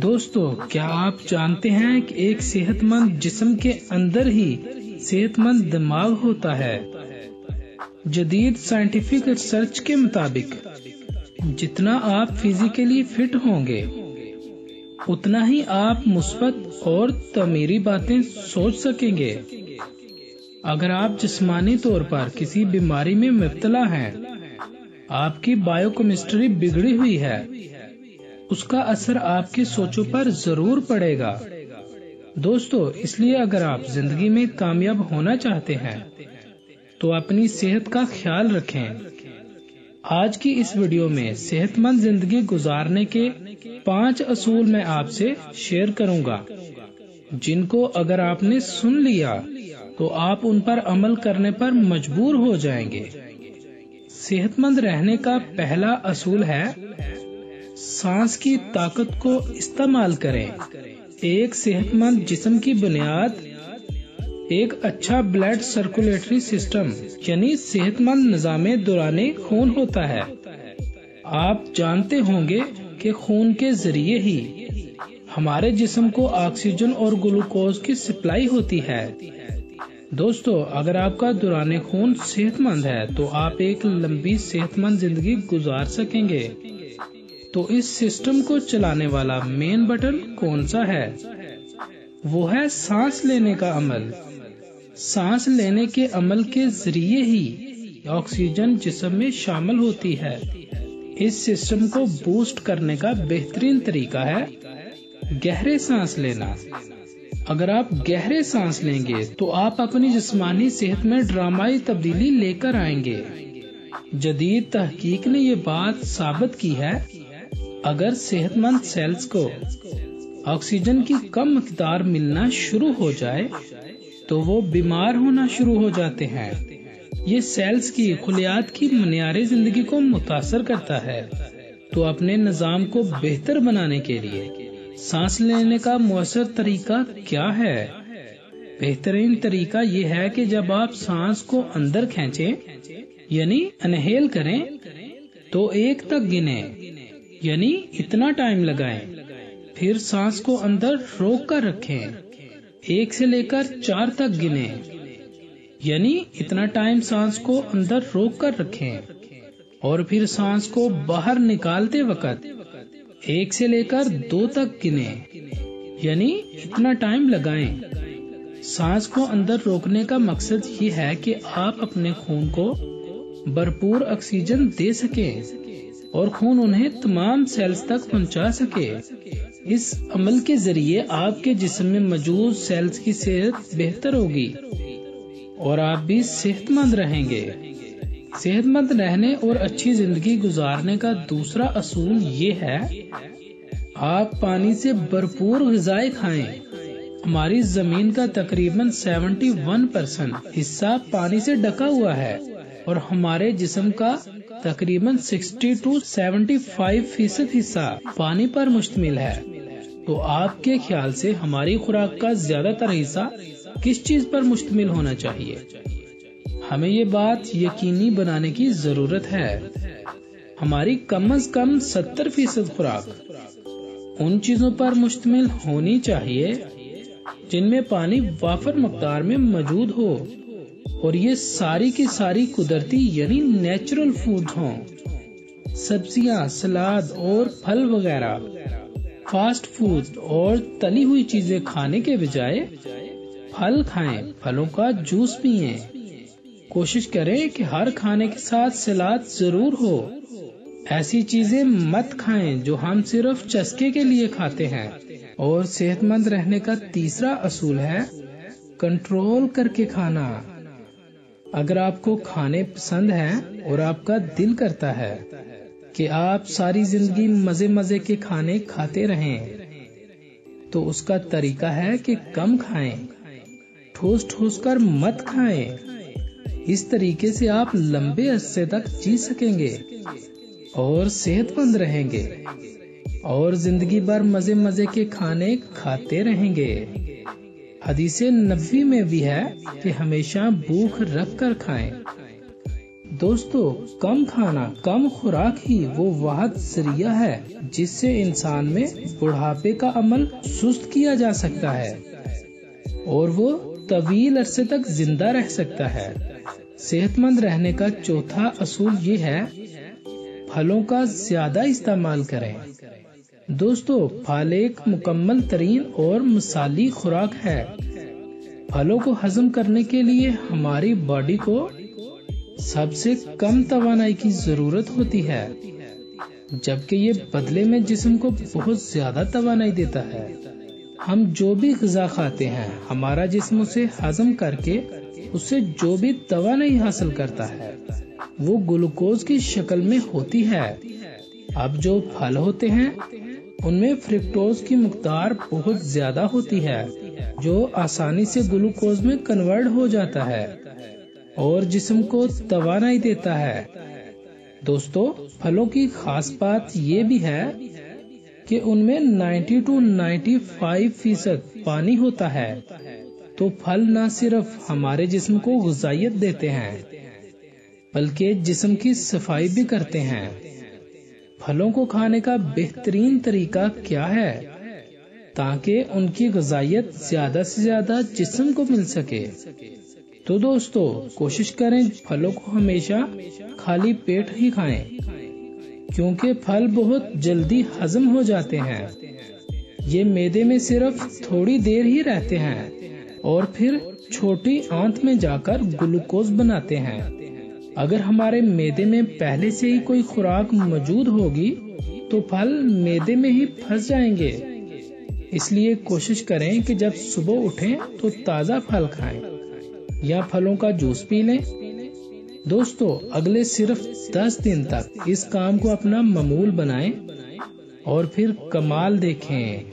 دوستو، کیا آپ جانتے ہیں کہ ایک صحت مند جسم کے اندر ہی صحت مند دماغ ہوتا ہے؟ جدید سائنٹیفک ریسرچ کے مطابق جتنا آپ فزیکلی فٹ ہوں گے اتنا ہی آپ مثبت اور تعمیری باتیں سوچ سکیں گے۔ اگر آپ جسمانی طور پر کسی بیماری میں مبتلا ہیں، آپ کی بائیو کیمسٹری بگڑی ہوئی ہے، اس کا اثر آپ کی سوچوں پر ضرور پڑے گا۔ دوستو، اس لیے اگر آپ زندگی میں کامیاب ہونا چاہتے ہیں تو اپنی صحت کا خیال رکھیں۔ آج کی اس ویڈیو میں صحت مند زندگی گزارنے کے 5 اصول میں آپ سے شیئر کروں گا، جن کو اگر آپ نے سن لیا تو آپ ان پر عمل کرنے پر مجبور ہو جائیں گے۔ صحت مند رہنے کا پہلا اصول ہے سانس کی طاقت کو استعمال کریں۔ ایک صحت مند جسم کی بنیاد ایک اچھا بلڈ سرکولیٹری سسٹم یعنی صحت مند نظام دوران خون ہوتا ہے۔ آپ جانتے ہوں گے کہ خون کے ذریعے ہی ہمارے جسم کو آکسیجن اور گلوکوز کی سپلائی ہوتی ہے۔ دوستو، اگر آپ کا دوران خون صحت مند ہے تو آپ ایک لمبی صحت مند زندگی گزار سکیں گے۔ تو اس سسٹم کو چلانے والا مین بٹن کون سا ہے؟ وہ ہے سانس لینے کا عمل۔ سانس لینے کے عمل کے ذریعے ہی آکسیجن جسم میں شامل ہوتی ہے۔ اس سسٹم کو بوسٹ کرنے کا بہترین طریقہ ہے گہرے سانس لینا۔ اگر آپ گہرے سانس لیں گے تو آپ اپنی جسمانی صحت میں ڈرامائی تبدیلی لے کر آئیں گے۔ جدید تحقیق نے یہ بات ثابت کی ہے، اگر صحت مند سیلز کو آکسیجن کی کم مقدار ملنا شروع ہو جائے تو وہ بیمار ہونا شروع ہو جاتے ہیں۔ یہ سیلز کی خلیات کی معیار زندگی کو متاثر کرتا ہے۔ تو اپنے نظام کو بہتر بنانے کے لیے سانس لینے کا مؤثر طریقہ کیا ہے؟ بہترین طریقہ یہ ہے کہ جب آپ سانس کو اندر کھینچیں یعنی انہیل کریں تو 1 تک گنیں یعنی اتنا ٹائم لگائیں، پھر سانس کو اندر روک کر رکھیں، 1 سے لے کر 4 تک گنیں یعنی اتنا ٹائم سانس کو اندر روک کر رکھیں، اور پھر سانس کو باہر نکالتے وقت 1 سے لے کر 2 تک گنیں یعنی اتنا ٹائم لگائیں۔ سانس کو اندر روکنے کا مقصد یہ ہے کہ آپ اپنے خون کو بھرپور آکسیجن دے سکیں اور خون انہیں تمام سیلز تک پہنچا سکے۔ اس عمل کے ذریعے آپ کے جسم میں موجود سیلز کی صحت بہتر ہوگی اور آپ بھی صحت مند رہیں گے۔ صحت مند رہنے اور اچھی زندگی گزارنے کا دوسرا اصول یہ ہے آپ پانی سے بھرپور غذائیں کھائیں۔ ہماری زمین کا تقریباً 71% حصہ پانی سے ڈھکا ہوا ہے اور ہمارے جسم کا تقریباً 60 to 75% حصہ پانی پر مشتمل ہے۔ تو آپ کے خیال سے ہماری خوراک کا زیادہ تر حصہ کس چیز پر مشتمل ہونا چاہیے؟ ہمیں یہ بات یقینی بنانے کی ضرورت ہے ہماری کم از کم 70% خوراک ان چیزوں پر مشتمل ہونی چاہیے جن میں پانی وافر مقدار میں موجود ہو، اور یہ ساری کی ساری قدرتی یعنی نیچرل فوڈ ہوں۔ سبزیاں، سلاد اور پھل وغیرہ۔ فاسٹ فوڈ اور تلی ہوئی چیزیں کھانے کے بجائے پھل کھائیں، پھلوں کا جوس پئیں۔ کوشش کریں کہ ہر کھانے کے ساتھ سلاد ضرور ہو۔ ایسی چیزیں مت کھائیں جو ہم صرف چسکے کے لیے کھاتے ہیں۔ اور صحت مند رہنے کا تیسرا اصول ہے کنٹرول کر کے کھانا۔ اگر آپ کو کھانے پسند ہیں اور آپ کا دل کرتا ہے کہ آپ ساری زندگی مزے مزے کے کھانے کھاتے رہیں تو اس کا طریقہ ہے کہ کم کھائیں، ٹھوس ٹھوس کر مت کھائیں۔ اس طریقے سے آپ لمبے عرصے تک جی سکیں گے اور صحت مند رہیں گے اور زندگی بھر مزے مزے کے کھانے کھاتے رہیں گے۔ حدیث نبوی میں بھی ہے کہ ہمیشہ بھوک رکھ کر کھائیں۔ دوستو کم کھانا، کم خوراک ہی وہ واحد ذریعہ ہے جس سے انسان میں بڑھاپے کا عمل سست کیا جا سکتا ہے اور وہ طویل عرصے تک زندہ رہ سکتا ہے۔ صحت مند رہنے کا چوتھا اصول یہ ہے، پھلوں کا زیادہ استعمال کریں۔ دوستو پھل ایک مکمل ترین اور مثالی خوراک ہے۔ پھلوں کو ہضم کرنے کے لیے ہماری باڈی کو سب سے کم توانائی کی ضرورت ہوتی ہے، جبکہ یہ بدلے میں جسم کو بہت زیادہ توانائی دیتا ہے۔ ہم جو بھی غذا کھاتے ہیں، ہمارا جسم اسے ہضم کر کے اس سے جو بھی توانائی حاصل کرتا ہے وہ گلوکوز کی شکل میں ہوتی ہے۔ اب جو پھل ہوتے ہیں ان میں فرکٹوز کی مقدار بہت زیادہ ہوتی ہے جو آسانی سے گلوکوز میں کنورٹ ہو جاتا ہے اور جسم کو توانائی دیتا ہے۔ دوستو پھلوں کی خاص بات یہ بھی ہے کہ ان میں 90 to 95% پانی ہوتا ہے، تو پھل نہ صرف ہمارے جسم کو غذائیت دیتے ہیں بلکہ جسم کی صفائی بھی کرتے ہیں۔ پھلوں کو کھانے کا بہترین طریقہ کیا ہے تاکہ ان کی غذائیت زیادہ سے زیادہ جسم کو مل سکے؟ تو دوستو کوشش کریں پھلوں کو ہمیشہ خالی پیٹ ہی کھائیں، کیونکہ پھل بہت جلدی ہضم ہو جاتے ہیں۔ یہ معدے میں صرف تھوڑی دیر ہی رہتے ہیں اور پھر چھوٹی آنت میں جا کر گلوکوز بناتے ہیں۔ اگر ہمارے معدے میں پہلے سے ہی کوئی خوراک موجود ہوگی تو پھل معدے میں ہی پھنس جائیں گے۔ اس لیے کوشش کریں کہ جب صبح اٹھیں تو تازہ پھل کھائیں یا پھلوں کا جوس پی لیں۔ دوستو اگلے صرف 10 دن تک اس کام کو اپنا معمول بنائیں اور پھر کمال دیکھیں۔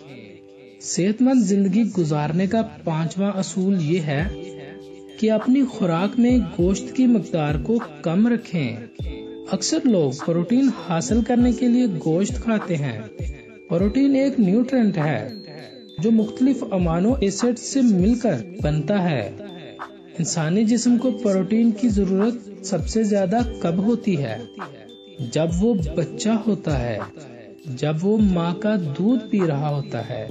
صحت مند زندگی گزارنے کا 5واں اصول یہ ہے کہ اپنی خوراک میں گوشت کی مقدار کو کم رکھیں۔ اکثر لوگ پروٹین حاصل کرنے کے لیے گوشت کھاتے ہیں۔ پروٹین ایک نیوٹرینٹ ہے جو مختلف امینو ایسڈ سے مل کر بنتا ہے۔ انسانی جسم کو پروٹین کی ضرورت سب سے زیادہ کب ہوتی ہے؟ جب وہ بچہ ہوتا ہے، جب وہ ماں کا دودھ پی رہا ہوتا ہے۔